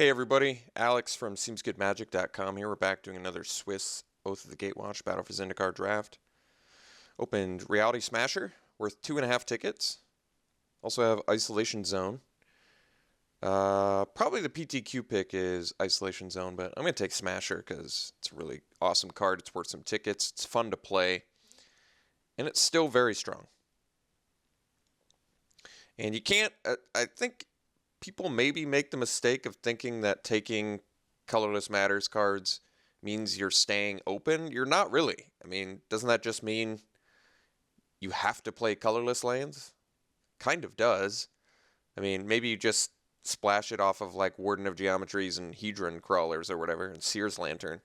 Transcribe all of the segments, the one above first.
Hey everybody, Alex from SeemsGoodMagic.com here. We're back doing another Swiss Oath of the Gatewatch Battle for Zendikar draft. Opened Reality Smasher, worth 2.5 tickets. Also have Isolation Zone. Probably the PTQ pick is Isolation Zone, but I'm going to take Smasher because it's a really awesome card. It's worth some tickets. It's fun to play. And it's still very strong. And you can't, I think people maybe make the mistake of thinking that taking Colorless Matters cards means you're staying open. You're not really. I mean, doesn't that just mean you have to play colorless lands? Kind of does. I mean, maybe you just splash it off of like Warden of Geometries and Hedron Crawlers or whatever, and Seer's Lantern.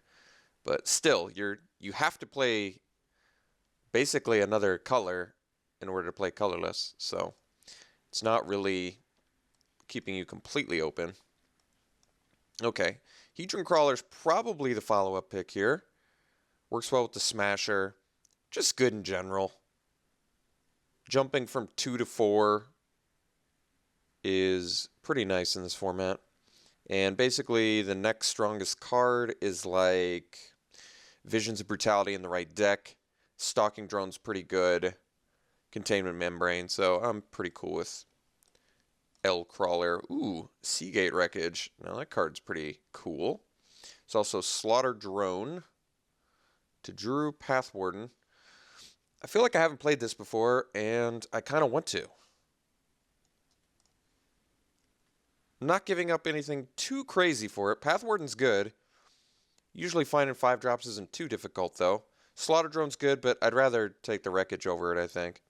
But still, you have to play basically another color in order to play colorless. So it's not really keeping you completely open. Okay, Hedron Crawler's probably the follow-up pick here. Works well with the Smasher. Just good in general. Jumping from 2 to 4 is pretty nice in this format. And basically, the next strongest card is like Visions of Brutality in the right deck. Stalking Drone's pretty good. Containment Membrane, so I'm pretty cool with L Crawler. Ooh, Seagate Wreckage. Now that card's pretty cool. It's also Slaughter Drone to Drew Path Warden. I feel like I haven't played this before, and I kind of want to. I'm not giving up anything too crazy for it. Path Warden's good. Usually finding 5 drops isn't too difficult, though. Slaughter Drone's good, but I'd rather take the Wreckage over it, I think.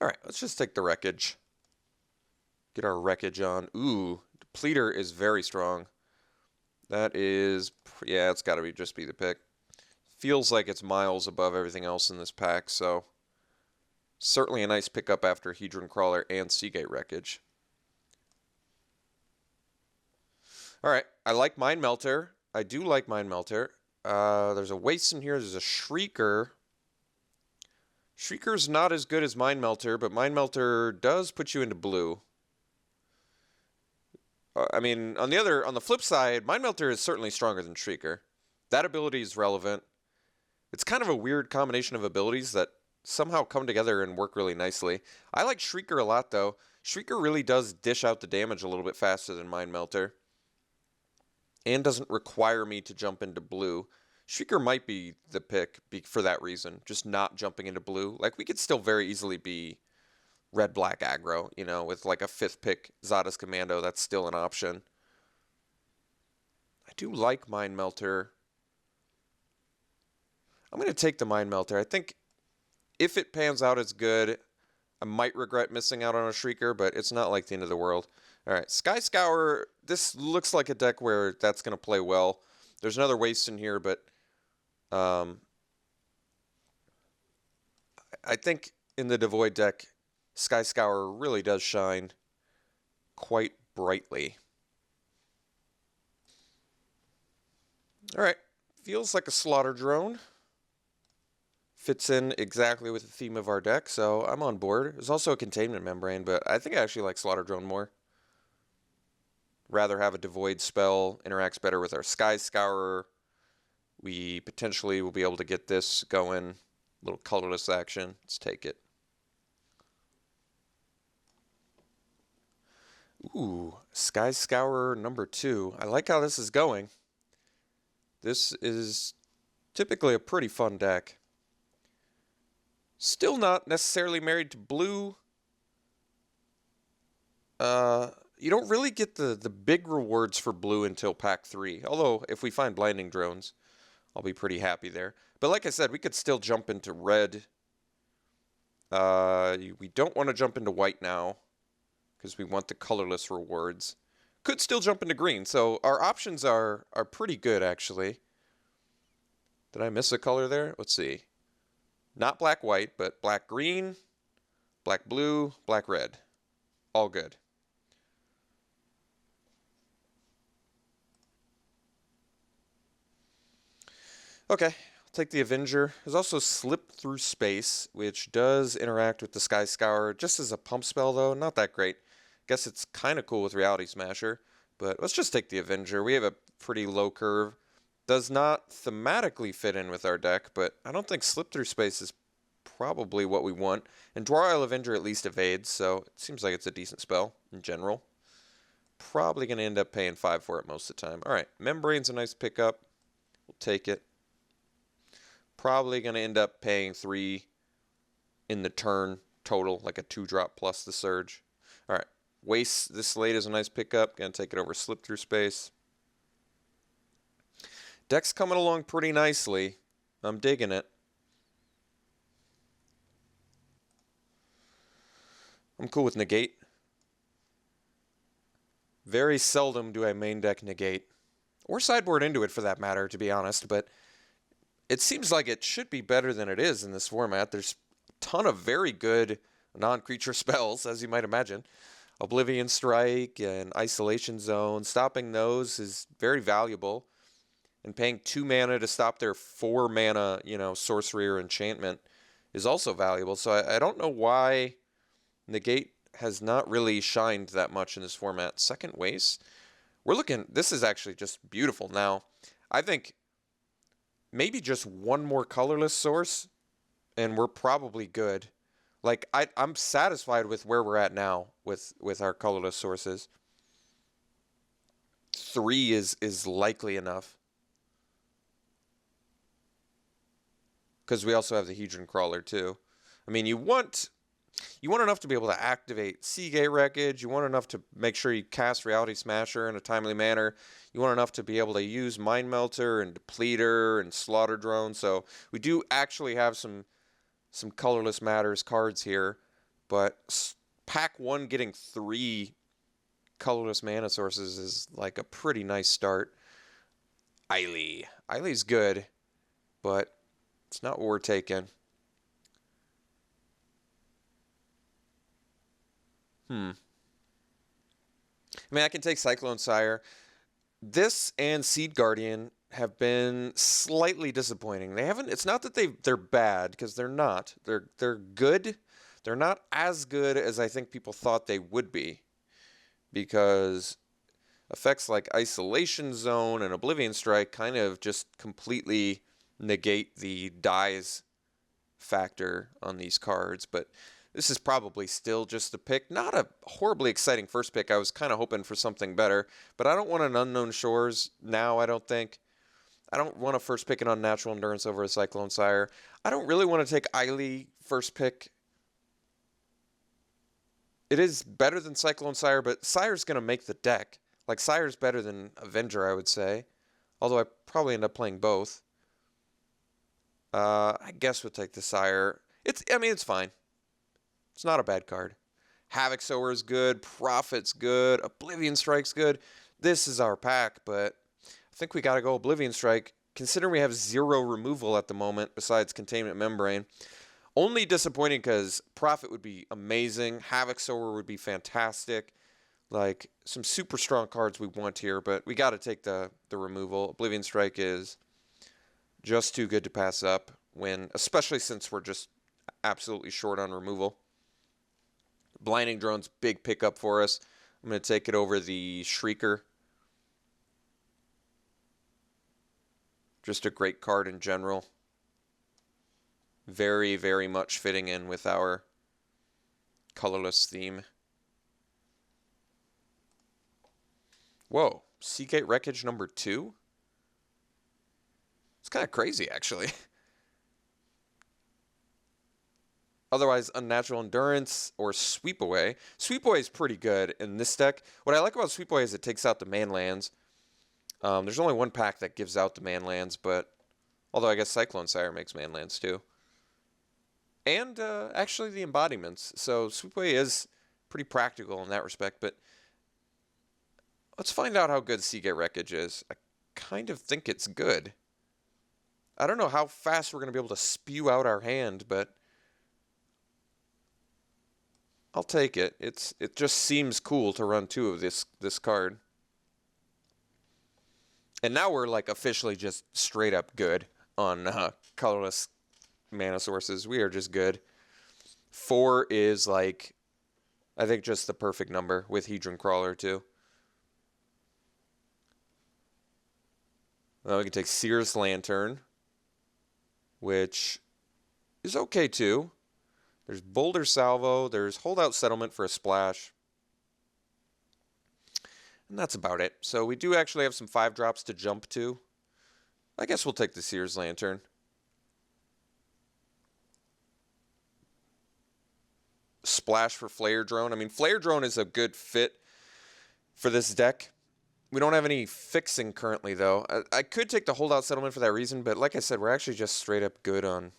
Alright, let's just take the Wreckage. Get our Wreckage on. Ooh, Depleter is very strong. That is, yeah, it's got to just be the pick. Feels like it's miles above everything else in this pack, so certainly a nice pickup after Hedron Crawler and Seagate Wreckage. Alright, I like Mind Melter. I do like Mind Melter. There's a Waste in here. There's a Shrieker. Shrieker's not as good as Mind Melter, but Mind Melter does put you into blue. I mean, on the flip side, Mind Melter is certainly stronger than Shrieker. That ability is relevant. It's kind of a weird combination of abilities that somehow come together and work really nicely. I like Shrieker a lot, though. Shrieker really does dish out the damage a little bit faster than Mind Melter. And doesn't require me to jump into blue. Shrieker might be the pick for that reason. Just not jumping into blue. Like, we could still very easily be red-black aggro, you know, with like a 5th pick Zada's Commando. That's still an option. I do like Mind Melter. I'm going to take the Mind Melter. I think if it pans out as good, I might regret missing out on a Shrieker, but it's not like the end of the world. All right, Sky Scour. This looks like a deck where that's going to play well. There's another Waste in here, but I think in the Devoid deck, Sky Scour really does shine quite brightly. All right, feels like a Slaughter Drone. Fits in exactly with the theme of our deck, so I'm on board. There's also a Containment Membrane, but I think I actually like Slaughter Drone more. Rather have a Devoid spell, interacts better with our Sky Scourer. We potentially will be able to get this going. A little colorless action. Let's take it. Ooh, Sky Scourer number 2. I like how this is going. This is typically a pretty fun deck. Still not necessarily married to blue. You don't really get the big rewards for blue until pack 3. Although, if we find Blinding Drones, I'll be pretty happy there. But like I said, we could still jump into red. We don't want to jump into white now, because we want the colorless rewards. Could still jump into green, so our options are pretty good, actually. Did I miss a color there? Let's see. Not black-white, but black-green, black-blue, black-red. All good. Okay, I'll take the Avenger. There's also Slip Through Space, which does interact with the Sky Scour, just as a pump spell, though. Not that great. Guess it's kind of cool with Reality Smasher, but let's just take the Avenger. We have a pretty low curve. Does not thematically fit in with our deck, but I don't think Slip Through Space is probably what we want. And Dwar Avenger at least evades, so it seems like it's a decent spell in general. Probably going to end up paying 5 for it most of the time. Alright, Membrane's a nice pickup. We'll take it. Probably going to end up paying 3 in the turn total, like a 2-drop plus the Surge. Alright, Waste this late is a nice pickup. Going to take it over Slip Through Space. Deck's coming along pretty nicely. I'm digging it. I'm cool with Negate. Very seldom do I main deck Negate. Or sideboard into it for that matter, to be honest, but it seems like it should be better than it is in this format. There's a ton of very good non-creature spells, as you might imagine. Oblivion Strike and Isolation Zone. Stopping those is very valuable. And paying 2 mana to stop their 4 mana, sorcery or enchantment is also valuable. So I don't know why Negate has not really shined that much in this format. Second Waste. This is actually just beautiful. Now, I think maybe just one more colorless source, and we're probably good. Like, I'm satisfied with where we're at now with our colorless sources. 3 is likely enough. Because we also have the Hedron Crawler, too. I mean, you want enough to be able to activate Seagate Wreckage. You want enough to make sure you cast Reality Smasher in a timely manner. You want enough to be able to use Mind Melter and Depleter and Slaughter Drone. So we do actually have some colorless matters cards here. But pack 1 getting 3 colorless mana sources is like a pretty nice start. Eily's good, but it's not what we're taking. I mean, I can take Cyclone Sire. This and Seed Guardian have been slightly disappointing. It's not that they're bad, because they're not. They're good. They're not as good as I think people thought they would be. Because effects like Isolation Zone and Oblivion Strike kind of just completely negate the dies factor on these cards. But this is probably still just a pick. Not a horribly exciting first pick. I was kind of hoping for something better. But I don't want an Unknown Shores now, I don't think. I don't want to first pick an Unnatural Endurance over a Cyclone Sire. I don't really want to take Eily first pick. It is better than Cyclone Sire, but Sire's going to make the deck. Like, Sire's better than Avenger, I would say. Although I probably end up playing both. I guess we'll take the Sire. It's fine. It's not a bad card. Havoc Sower is good. Prophet's good. Oblivion Strike's good. This is our pack, but I think we got to go Oblivion Strike. Considering we have 0 removal at the moment besides Containment Membrane. Only disappointing because Prophet would be amazing. Havoc Sower would be fantastic. Like, some super strong cards we want here, but we got to take the removal. Oblivion Strike is just too good to pass up, especially since we're just absolutely short on removal. Blinding Drone's big pickup for us. I'm going to take it over the Shrieker. Just a great card in general. Very, very much fitting in with our colorless theme. Whoa, Seagate Wreckage number 2? It's kind of crazy, actually. Otherwise, Unnatural Endurance or Sweep Away. Sweep Away is pretty good in this deck. What I like about Sweep Away is it takes out the man lands. There's only one pack that gives out the man lands, but although I guess Cyclone Sire makes man lands too. And actually the embodiments. So Sweep Away is pretty practical in that respect, but let's find out how good Seagate Wreckage is. I kind of think it's good. I don't know how fast we're going to be able to spew out our hand, but I'll take it. It just seems cool to run 2 of this card. And now we're like officially just straight up good on colorless mana sources. We are just good. 4 is like I think just the perfect number with Hedron Crawler too. Well, we can take Sears Lantern, which is okay too. There's Boulder Salvo. There's Holdout Settlement for a splash. And that's about it. So we do actually have some 5-drops to jump to. I guess we'll take the Sears Lantern. Splash for Flare Drone. I mean, Flare Drone is a good fit for this deck. We don't have any fixing currently, though. I could take the Holdout Settlement for that reason, but like I said, we're actually just straight up good on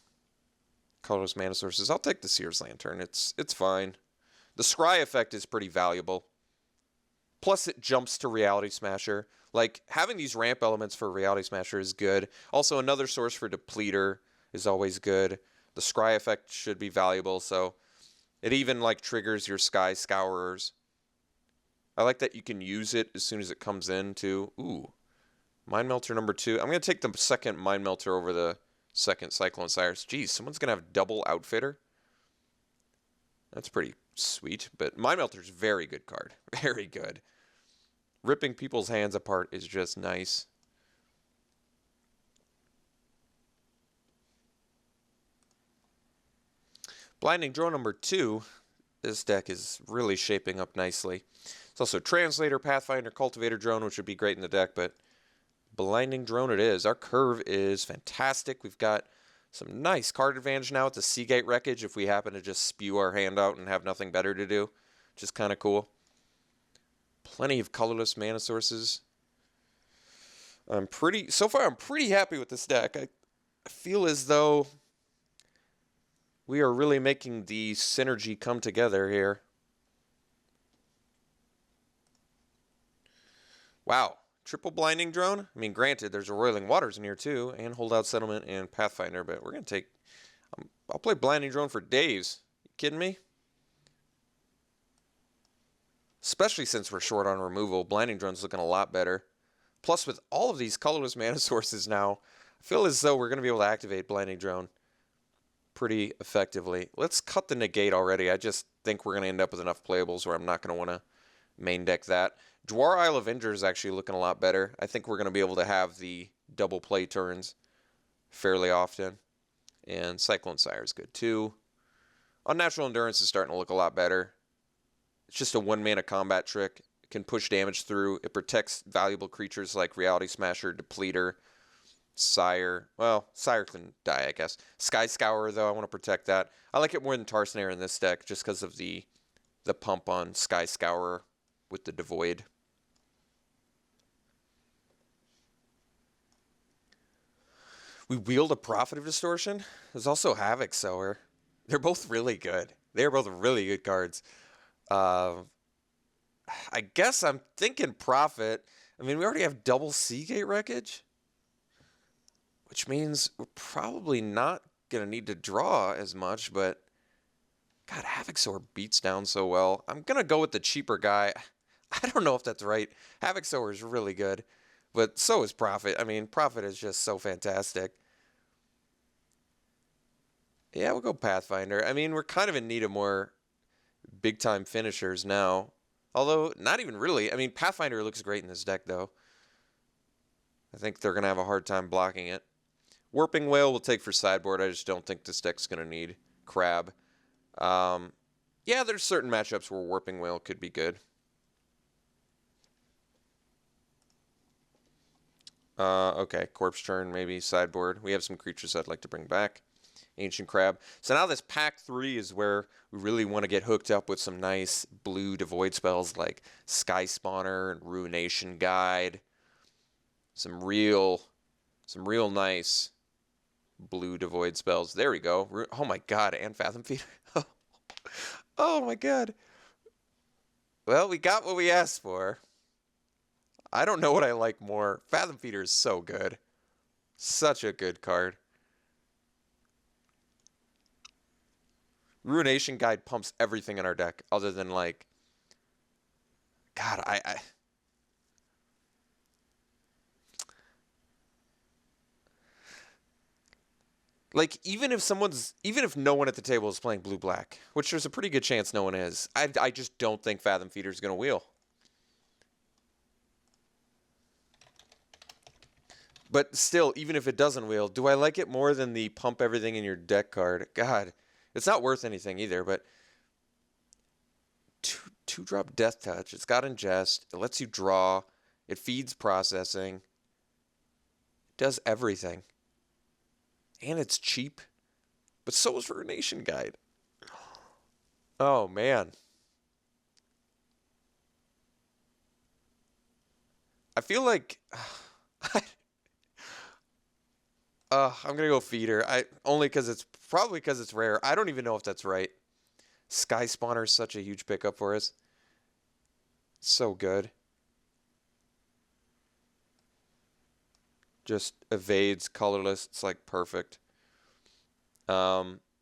colorless mana sources. I'll take the Sears Lantern. It's fine. The Scry effect is pretty valuable. Plus, it jumps to Reality Smasher. Like, having these ramp elements for Reality Smasher is good. Also, another source for Depleter is always good. The Scry effect should be valuable, so it even, like, triggers your Sky Scourers. I like that you can use it as soon as it comes in, too. Ooh. Mind Melter number 2. I'm going to take the second Mind Melter over the second Cyclone Cyrus. Geez, someone's going to have double Outfitter? That's pretty sweet, but Mind Melter's a very good card. Very good. Ripping people's hands apart is just nice. Blinding Drone number 2. This deck is really shaping up nicely. It's also Translator, Pathfinder, Cultivator Drone, which would be great in the deck, but Blinding Drone it is. Our curve is fantastic. We've got some nice card advantage now with the Seagate Wreckage if we happen to just spew our hand out and have nothing better to do, which is kind of cool. Plenty of colorless mana sources. So far I'm pretty happy with this deck. I feel as though we are really making the synergy come together here. Wow. Triple Blinding Drone? I mean, granted, there's a Roiling Waters in here too, and Holdout Settlement and Pathfinder, but we're going to take... I'll play Blinding Drone for days. You kidding me? Especially since we're short on removal. Blinding Drone's looking a lot better. Plus, with all of these colorless mana sources now, I feel as though we're going to be able to activate Blinding Drone pretty effectively. Let's cut the negate already. I just think we're going to end up with enough playables where I'm not going to want to main deck that. Dwar Isle Avenger is actually looking a lot better. I think we're going to be able to have the double play turns fairly often. And Cyclone Sire is good too. Unnatural Endurance is starting to look a lot better. It's just a 1-mana combat trick. It can push damage through. It protects valuable creatures like Reality Smasher, Depleter, Sire. Well, Sire can die, I guess. Sky Scourer, though, I want to protect that. I like it more than Tarsnare in this deck just because of the pump on Sky Scourer with the Devoid. We wield a Prophet of Distortion. There's also Havoc Sower. They're both really good. They're both really good cards. I guess I'm thinking Prophet. I mean, we already have double Seagate Wreckage, which means we're probably not going to need to draw as much, but God, Havoc Sower beats down so well. I'm going to go with the cheaper guy. I don't know if that's right. Havoc Sower is really good, but so is Prophet. I mean, Prophet is just so fantastic. Yeah, we'll go Pathfinder. I mean, we're kind of in need of more big-time finishers now. Although, not even really. I mean, Pathfinder looks great in this deck, though. I think they're going to have a hard time blocking it. Warping Whale we'll take for sideboard. I just don't think this deck's going to need Crab. Yeah, there's certain matchups where Warping Whale could be good. Okay, Corpse Turn, maybe sideboard. We have some creatures I'd like to bring back. Ancient Crab. So now this pack 3 is where we really want to get hooked up with some nice blue Devoid spells like Sky Spawner and Ruination Guide. Some real nice blue Devoid spells. There we go. Oh my god, and Fathom Feeder. Oh my god. Well, we got what we asked for. I don't know what I like more. Fathom Feeder is so good. Such a good card. Ruination Guide pumps everything in our deck other than, like... God, Like, even if no one at the table is playing blue-black, which there's a pretty good chance no one is, I just don't think Fathom Feeder's going to wheel. But still, even if it doesn't wheel, do I like it more than the pump everything in your deck card? God, it's not worth anything either, but two-drop Death Touch. It's got Ingest. It lets you draw. It feeds processing. It does everything. And it's cheap. But so is Ruination Guide. Oh, man. I feel like... I'm going to go Feeder. Only because it's... Probably because it's rare. I don't even know if that's right. Sky Spawner is such a huge pickup for us. So good. Just evades colorless. It's like perfect.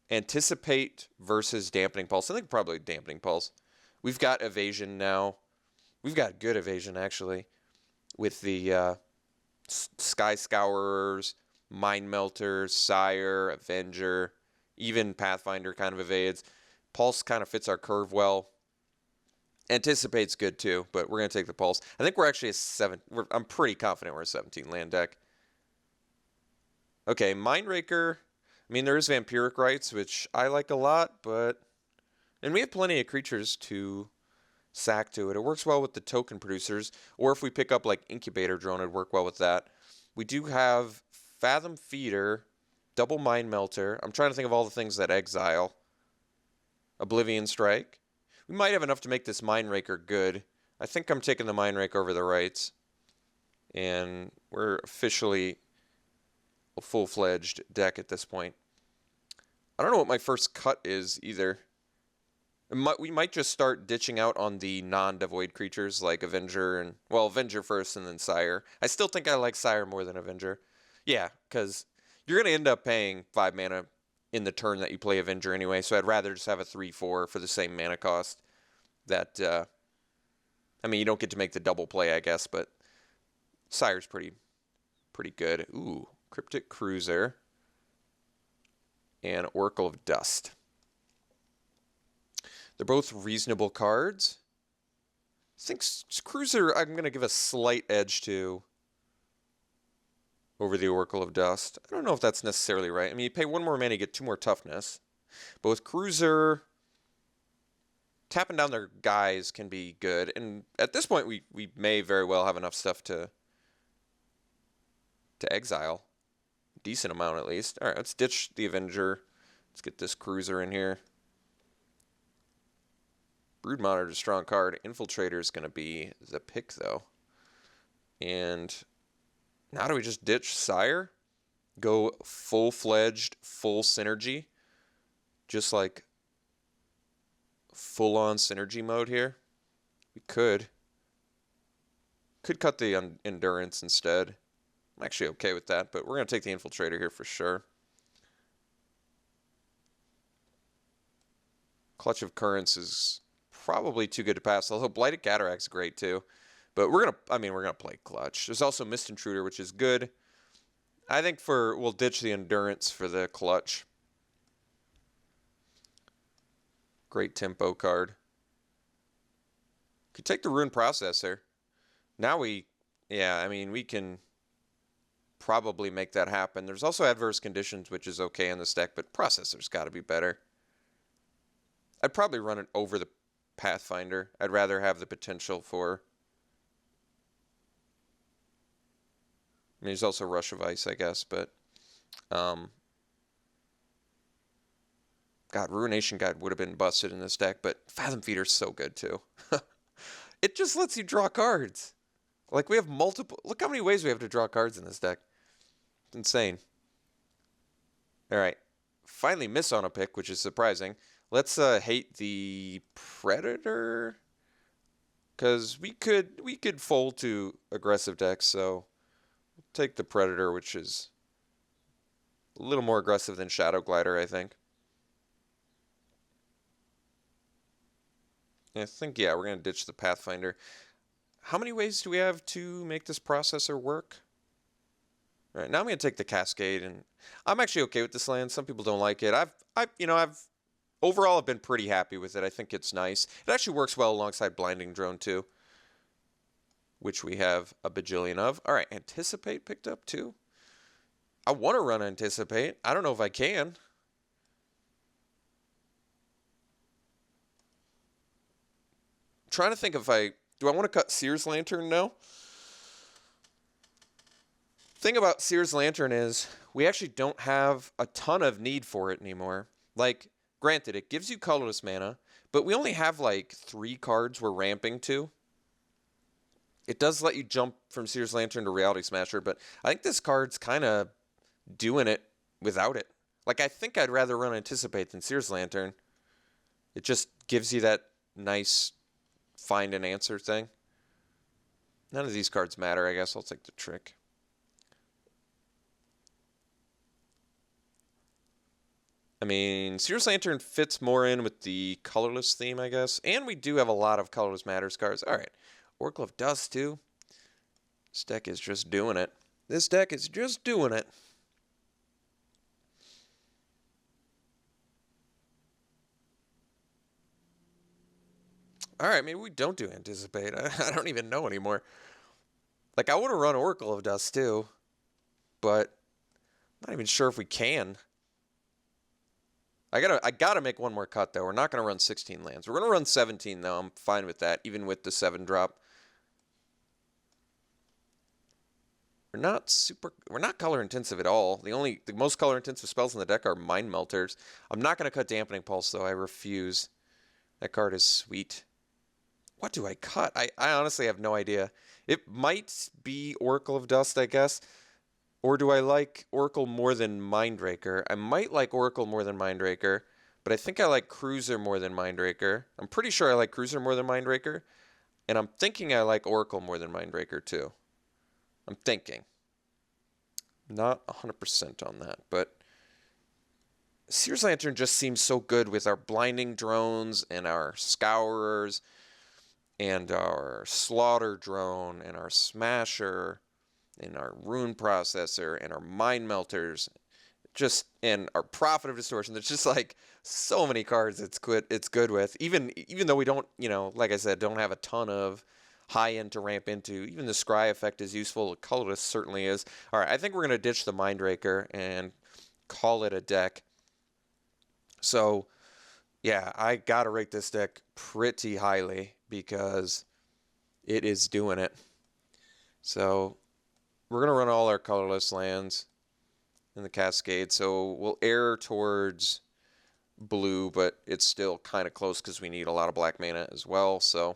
Anticipate versus Dampening Pulse. I think probably Dampening Pulse. We've got evasion now. We've got good evasion, actually, with the Sky Scourers, Mind Melters, Sire, Avenger, even Pathfinder kind of evades. Pulse kind of fits our curve well. Anticipate's good too, but we're going to take the Pulse. I think we're actually I'm pretty confident we're a 17 land deck. Okay, Mindraker. I mean, there is Vampiric Rites, which I like a lot, but... And we have plenty of creatures to sack to it. It works well with the token producers, or if we pick up like Incubator Drone, it'd work well with that. We do have Fathom Feeder, Double Mind Melter. I'm trying to think of all the things that exile. Oblivion Strike. We might have enough to make this Mindraker good. I think I'm taking the Mindraker over the rights. And we're officially a full-fledged deck at this point. I don't know what my first cut is either. We might just start ditching out on the non-devoid creatures like Avenger and... Well, Avenger first and then Sire. I still think I like Sire more than Avenger. Yeah, because you're going to end up paying 5 mana in the turn that you play Avenger anyway, so I'd rather just have a 3/4 for the same mana cost. That, I mean, you don't get to make the double play, I guess, but Sire's pretty good. Ooh, Cryptic Cruiser and Oracle of Dust. They're both reasonable cards. I think Cruiser I'm going to give a slight edge to over the Oracle of Dust. I don't know if that's necessarily right. I mean, you pay 1 more mana, you get 2 more toughness. But with Cruiser, tapping down their guys can be good. And at this point, we may very well have enough stuff to exile. Decent amount, at least. All right, let's ditch the Avenger. Let's get this Cruiser in here. Brood Monitor's a strong card. Infiltrator is going to be the pick, though. And now do we just ditch Sire? Go full-fledged, full synergy? Just like full-on synergy mode here? We could. Could cut the Endurance instead. I'm actually okay with that, but we're going to take the Infiltrator here for sure. Clutch of Currents is probably too good to pass, although Blighted Cataract's great too. But we're gonna play Clutch. There's also Mist Intruder, which is good. I think we'll ditch the Endurance for the Clutch. Great tempo card. Could take the Rune Processor. Now we can probably make that happen. There's also Adverse Conditions, which is okay in this deck, but Processor's got to be better. I'd probably run it over the Pathfinder. I'd rather have the potential for... I mean, there's also Rush of Ice, I guess, but... God, Ruination Guide would have been busted in this deck, but Fathom Feeder's so good, too. It just lets you draw cards. Like, we have multiple... Look how many ways we have to draw cards in this deck. It's insane. Alright. Finally miss on a pick, which is surprising. Let's hate the Predator, because we could fold to aggressive decks, so we'll take the Predator, which is a little more aggressive than Shadow Glider, I think. I think, yeah, we're going to ditch the Pathfinder. How many ways do we have to make this processor work? All right, now I'm gonna take the Cascade, and I'm actually okay with this land. Some people don't like it. I've overall I've been pretty happy with it. I think it's nice. It actually works well alongside Blinding Drone too, which we have a bajillion of. All right, Anticipate picked up too. I want to run Anticipate. I don't know if I can. I'm trying to think if do I want to cut Seer's Lantern now? Thing about Seer's Lantern is we actually don't have a ton of need for it anymore. Like, granted, it gives you colorless mana, but we only have like 3 cards we're ramping to. It does let you jump from Seer's Lantern to Reality Smasher, but I think this card's kind of doing it without it. Like, I think I'd rather run Anticipate than Seer's Lantern. It just gives you that nice find an answer thing. None of these cards matter, I guess. I'll take the trick. I mean, Seer's Lantern fits more in with the colorless theme, I guess. And we do have a lot of colorless matters cards. All right. Oracle of Dust, too. This deck is just doing it. This deck is just doing it. All right, maybe we don't do Anticipate. I don't even know anymore. Like, I want to run Oracle of Dust, too. But I'm not even sure if we can. I gotta make one more cut though. We're not gonna run 16 lands. We're gonna run 17 though. I'm fine with that, even with the 7 drop. We're not color intensive at all. The most color intensive spells in the deck are Mind Melters. I'm not gonna cut Dampening Pulse though. I refuse. That card is sweet. What do I cut? I honestly have no idea. It might be Oracle of Dust, I guess. Or do I like Oracle more than Mindraker? I might like Oracle more than Mindraker, but I think I like Cruiser more than Mindraker. I'm pretty sure I like Cruiser more than Mindraker, and I'm thinking I like Oracle more than Mindraker too. I'm thinking. Not 100% on that, but Seer's Lantern just seems so good with our Blinding Drones and our Scourers and our Slaughter Drone and our Smasher and our Rune Processor and our Mind Melters, and our Prophet of Distortion. There's just like so many cards it's good with. Even though we don't, like I said, don't have a ton of high end to ramp into. Even the Scry effect is useful. Colorless certainly is. All right, I think we're gonna ditch the Mindraker and call it a deck. So yeah, I gotta rate this deck pretty highly because it is doing it. So we're going to run all our colorless lands in the Cascade, so we'll err towards blue, but it's still kind of close because we need a lot of black mana as well, so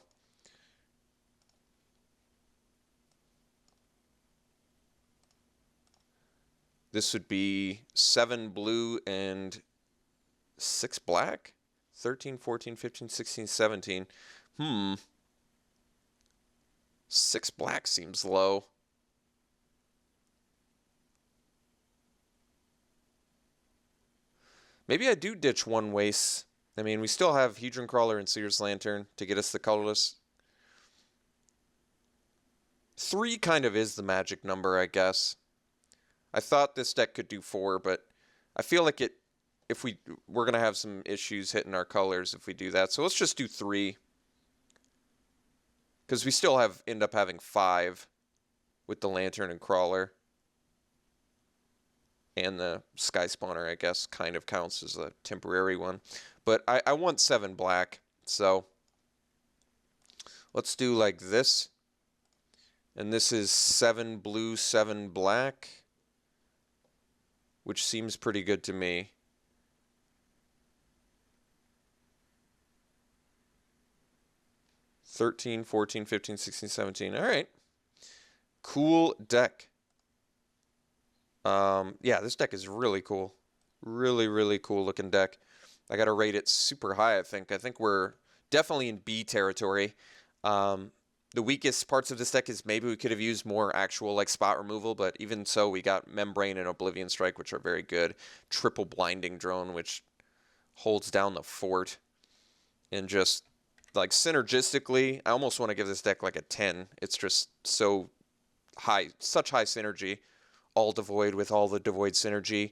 this would be 7 blue and 6 black? 13, 14, 15, 16, 17. 6 black seems low. Maybe I do ditch 1 waste. I mean, we still have Hedron Crawler and Seer's Lantern to get us the colorless. 3 kind of is the magic number, I guess. I thought this deck could do 4, but I feel like we're going to have some issues hitting our colors if we do that. So let's just do 3. Because we still end up having 5 with the Lantern and Crawler. And the Sky Spawner, I guess, kind of counts as a temporary one. But I want 7 black, so let's do like this. And this is 7 blue, 7 black, which seems pretty good to me. $13, $14, $15, $16, $17. All right. Cool deck. Yeah, this deck is really cool. Really, really cool looking deck. I got to rate it super high, I think. I think we're definitely in B territory. The weakest parts of this deck is maybe we could have used more actual like spot removal, but even so, we got Membrane and Oblivion Strike, which are very good. Triple Blinding Drone, which holds down the fort. And just like synergistically, I almost want to give this deck like a 10. It's just so high, such high synergy. all devoid with all the devoid synergy.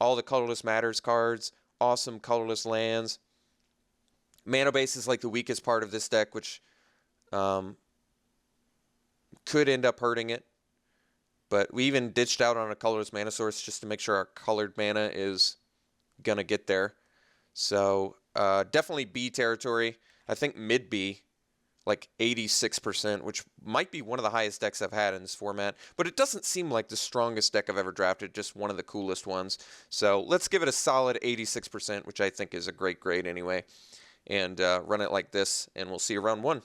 All the colorless matters cards, awesome colorless lands. Mana base is like the weakest part of this deck, which could end up hurting it. But we even ditched out on a colorless mana source just to make sure our colored mana is going to get there. So definitely B territory. I think mid B, like 86%, which might be one of the highest decks I've had in this format. But it doesn't seem like the strongest deck I've ever drafted, just one of the coolest ones. So let's give it a solid 86%, which I think is a great grade anyway. And run it like this, and we'll see you round 1.